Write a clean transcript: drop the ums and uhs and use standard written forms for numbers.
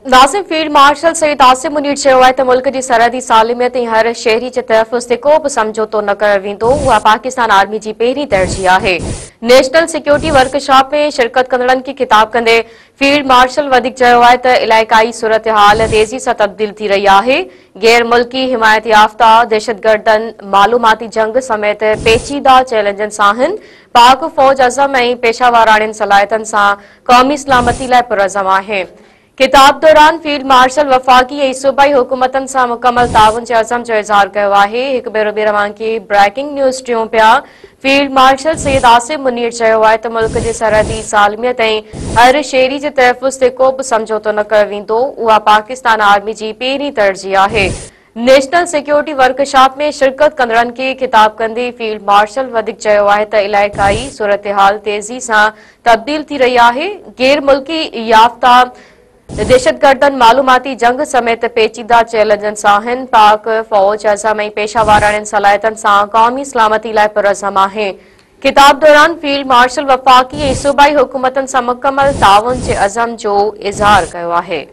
Nazim field marshal Saeed Asim Munir चयो आहे त मुल्क जी सरहदी सालिमियत ऐं हर शहरी जे तहफ़ुज़ ते को बि समझौतो न कयो वेंदो। उहा पाकिस्तान आर्मी जी पहिरीं तरजीह आहे। नेशनल सिक्योरिटी वर्कशॉप में शिरकत कंदड़नि खे ख़िताब कंदे फील्ड मार्शल वधीक चयो आहे त इलाइक़ाई सूरतहाल तेज़ी सां तब्दील थी रही आहे। गैर मुल्की हिमायत याफ़्ता दहशतगर्दनि मालूमाती जंग समेत पेचीदा चैलेंजनि सां पाक फ़ौज अज़म ऐं पेशावराणियुनि सलाहियतनि सां क़ौमी सलामती लाइ पुरज़म आहे। खिताब दौरान फील्ड मार्शल वफ़ाक़ी ऐं सूबाई हुकूमतनि सां मुकमल ताउन जे अज़म जो इज़हार कयो आहे। हिकु भेरो ॿीहर वांकी ब्रेकिंग न्यूज़ टियूं पिया। फील्ड मार्शल सईद आसिम मुनीर चयो आहे त मुल्क जे सरहदी सालिमियत ऐं हर शहरी जे तहफ़ुज़ ते को बि समझौतो न कयो वेंदो। उहा पाकिस्तान आर्मी जी पहिरीं तरजीह आहे। नेशनल सिक्योरिटी वर्कशॉप में शिरकत कंदड़नि खे ख़िताब कंदे फील्ड मार्शल वधीक चयो आहे त इलाइक़ाई सूरतहाल तेज़ी सां तब्दील थी रही आहे। गैर मुल्की याफ़्ता दहशतगर्दनि मालूमाती जंग समेत पेचीदा चैलेंजनि सां पाक फ़ौज अज़म ऐं पेशावराणियुनि सलाहियतनि सां क़ौमी सलामती लाइ पुरज़म आहे। खिताब दौरान फील्ड मार्शल वफ़ाक़ी ऐं सूबाई हुकूमतनि सां मुकमल ताउन जे अज़म जो इज़हार कयो आहे।